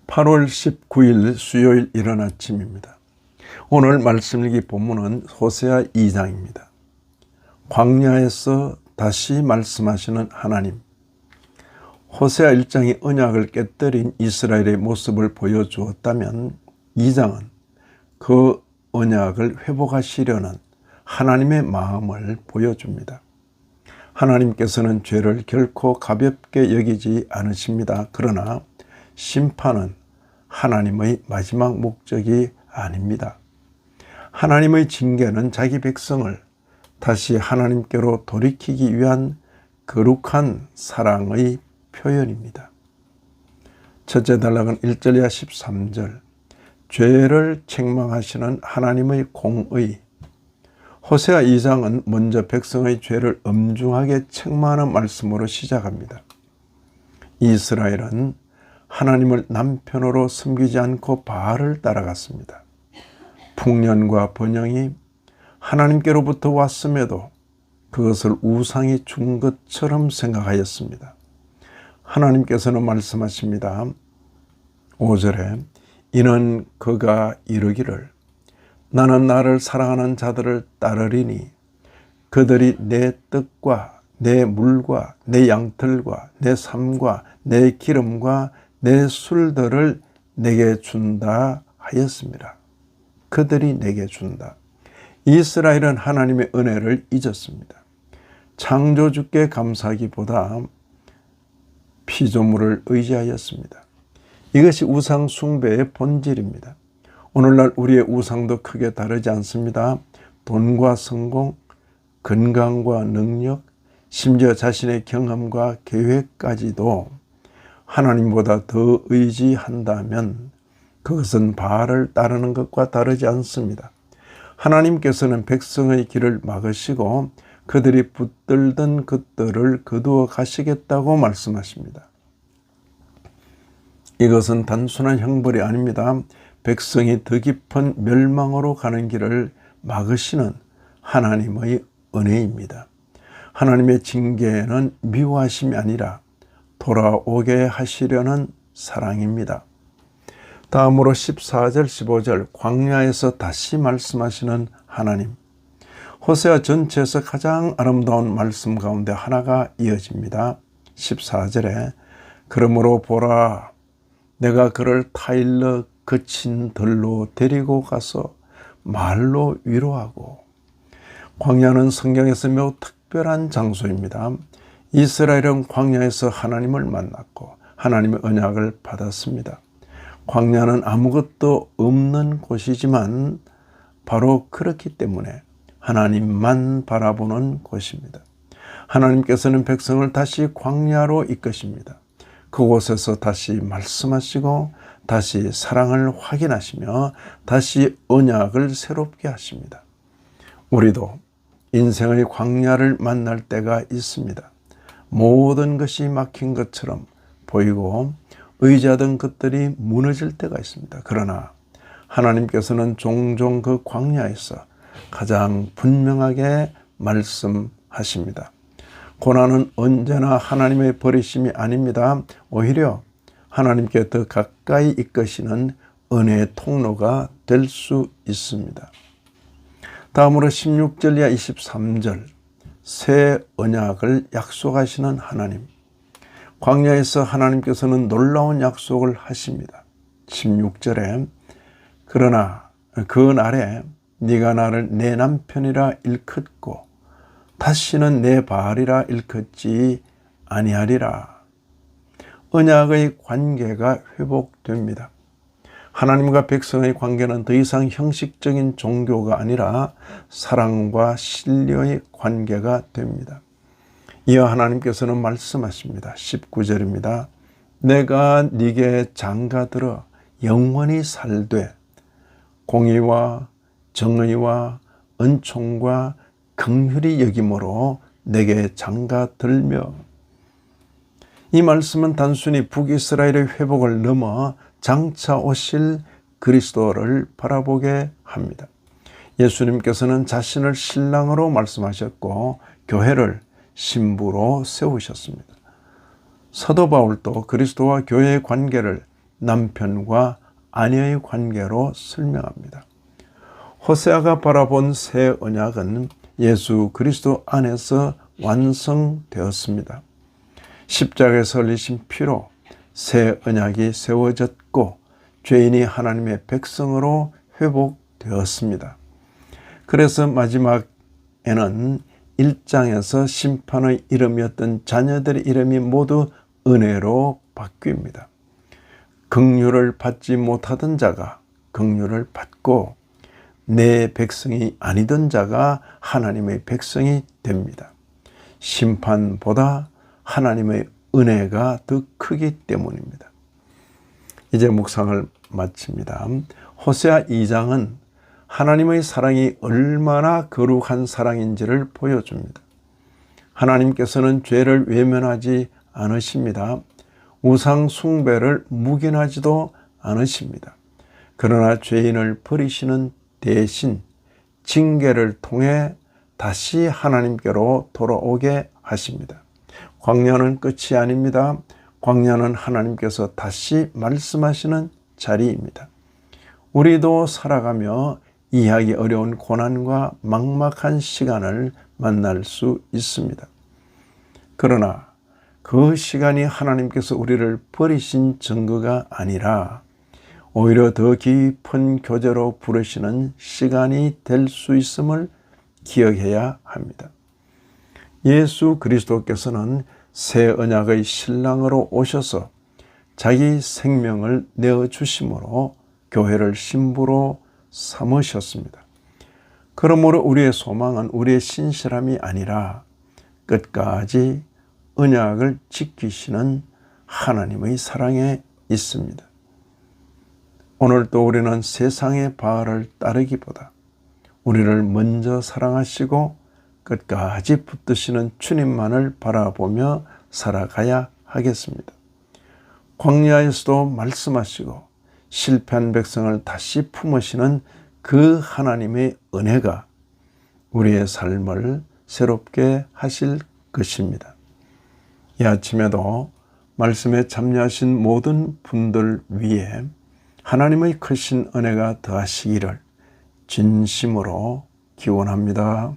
8월 19일 수요일 이른 아침입니다. 오늘 말씀 읽기 본문은 호세아 2장입니다. 광야에서 다시 말씀하시는 하나님. 호세아 1장이 언약을 깨뜨린 이스라엘의 모습을 보여주었다면 2장은 그 언약을 회복하시려는 하나님의 마음을 보여줍니다. 하나님께서는 죄를 결코 가볍게 여기지 않으십니다. 그러나 심판은 하나님의 마지막 목적이 아닙니다. 하나님의 징계는 자기 백성을 다시 하나님께로 돌이키기 위한 거룩한 사랑의 표현입니다. 첫째 단락은 1절 이하 13절. 죄를 책망하시는 하나님의 공의. 호세아 2장은 먼저 백성의 죄를 엄중하게 책망하는 말씀으로 시작합니다. 이스라엘은 하나님을 남편으로 섬기지 않고 바알을 따라갔습니다. 풍년과 번영이 하나님께로부터 왔음에도 그것을 우상이 준 것처럼 생각하였습니다. 하나님께서는 말씀하십니다. 5절에 이는 그가 이르기를 나는 나를 사랑하는 자들을 따르리니 그들이 내 떡과 내 물과 내 양털과 내 삶과 내 기름과 내 술들을 내게 준다 하였습니다. 그들이 내게 준다. 이스라엘은 하나님의 은혜를 잊었습니다. 창조주께 감사하기보다 피조물을 의지하였습니다. 이것이 우상 숭배의 본질입니다. 오늘날 우리의 우상도 크게 다르지 않습니다. 돈과 성공, 건강과 능력, 심지어 자신의 경험과 계획까지도 하나님보다 더 의지한다면 그것은 바알을 따르는 것과 다르지 않습니다. 하나님께서는 백성의 길을 막으시고 그들이 붙들던 것들을 거두어 가시겠다고 말씀하십니다. 이것은 단순한 형벌이 아닙니다. 백성이 더 깊은 멸망으로 가는 길을 막으시는 하나님의 은혜입니다. 하나님의 징계는 미워하심이 아니라 돌아오게 하시려는 사랑입니다. 다음으로 14절 15절 광야에서 다시 말씀하시는 하나님. 호세아 전체에서 가장 아름다운 말씀 가운데 하나가 이어집니다. 14절에 그러므로 보라 내가 그를 타일러 거친 들로 데리고 가서 말로 위로하고. 광야는 성경에서 매우 특별한 장소입니다. 이스라엘은 광야에서 하나님을 만났고 하나님의 언약을 받았습니다. 광야는 아무것도 없는 곳이지만 바로 그렇기 때문에 하나님만 바라보는 곳입니다. 하나님께서는 백성을 다시 광야로 이끄십니다. 그곳에서 다시 말씀하시고 다시 사랑을 확인하시며 다시 언약을 새롭게 하십니다. 우리도 인생의 광야를 만날 때가 있습니다. 모든 것이 막힌 것처럼 보이고 의지하던 것들이 무너질 때가 있습니다. 그러나 하나님께서는 종종 그 광야에서 가장 분명하게 말씀하십니다. 고난은 언제나 하나님의 버리심이 아닙니다. 오히려 하나님께 더 가까이 이끄시는 은혜의 통로가 될 수 있습니다. 다음으로 16절 이하 23절 새 언약을 약속하시는 하나님. 광야에서 하나님께서는 놀라운 약속을 하십니다. 16절에 그러나 그 날에 네가 나를 내 남편이라 일컫고 다시는 내 바알이라 일컫지 아니하리라. 언약의 관계가 회복됩니다. 하나님과 백성의 관계는 더 이상 형식적인 종교가 아니라 사랑과 신뢰의 관계가 됩니다. 이어 하나님께서는 말씀하십니다. 19절입니다. 내가 네게 장가들어 영원히 살되 공의와 정의와 은총과 긍휼히 여김으로 내게 장가들며. 이 말씀은 단순히 북이스라엘의 회복을 넘어 장차 오실 그리스도를 바라보게 합니다. 예수님께서는 자신을 신랑으로 말씀하셨고 교회를 신부로 세우셨습니다. 사도 바울도 그리스도와 교회의 관계를 남편과 아내의 관계로 설명합니다. 호세아가 바라본 새 언약은 예수 그리스도 안에서 완성되었습니다. 십자가에서 흘리신 피로 새 언약이 세워졌고 죄인이 하나님의 백성으로 회복되었습니다. 그래서 마지막에는 1장에서 심판의 이름이었던 자녀들의 이름이 모두 은혜로 바뀝니다. 긍휼을 받지 못하던 자가 긍휼을 받고 내 백성이 아니던 자가 하나님의 백성이 됩니다. 심판보다 하나님의 은혜가 더 크기 때문입니다. 이제 묵상을 마칩니다. 호세아 2장은 하나님의 사랑이 얼마나 거룩한 사랑인지를 보여줍니다. 하나님께서는 죄를 외면하지 않으십니다. 우상 숭배를 묵인하지도 않으십니다. 그러나 죄인을 버리시는 대신 징계를 통해 다시 하나님께로 돌아오게 하십니다. 광야는 끝이 아닙니다. 광야는 하나님께서 다시 말씀하시는 자리입니다. 우리도 살아가며 이해하기 어려운 고난과 막막한 시간을 만날 수 있습니다. 그러나 그 시간이 하나님께서 우리를 버리신 증거가 아니라 오히려 더 깊은 교제로 부르시는 시간이 될 수 있음을 기억해야 합니다. 예수 그리스도께서는 새 언약의 신랑으로 오셔서 자기 생명을 내어주심으로 교회를 신부로 삼으셨습니다. 그러므로 우리의 소망은 우리의 신실함이 아니라 끝까지 언약을 지키시는 하나님의 사랑에 있습니다. 오늘도 우리는 세상의 바알을 따르기보다 우리를 먼저 사랑하시고 끝까지 붙드시는 주님만을 바라보며 살아가야 하겠습니다. 광야에서도 말씀하시고 실패한 백성을 다시 품으시는 그 하나님의 은혜가 우리의 삶을 새롭게 하실 것입니다. 이 아침에도 말씀에 참여하신 모든 분들 위해 하나님의 크신 은혜가 더하시기를 진심으로 기원합니다.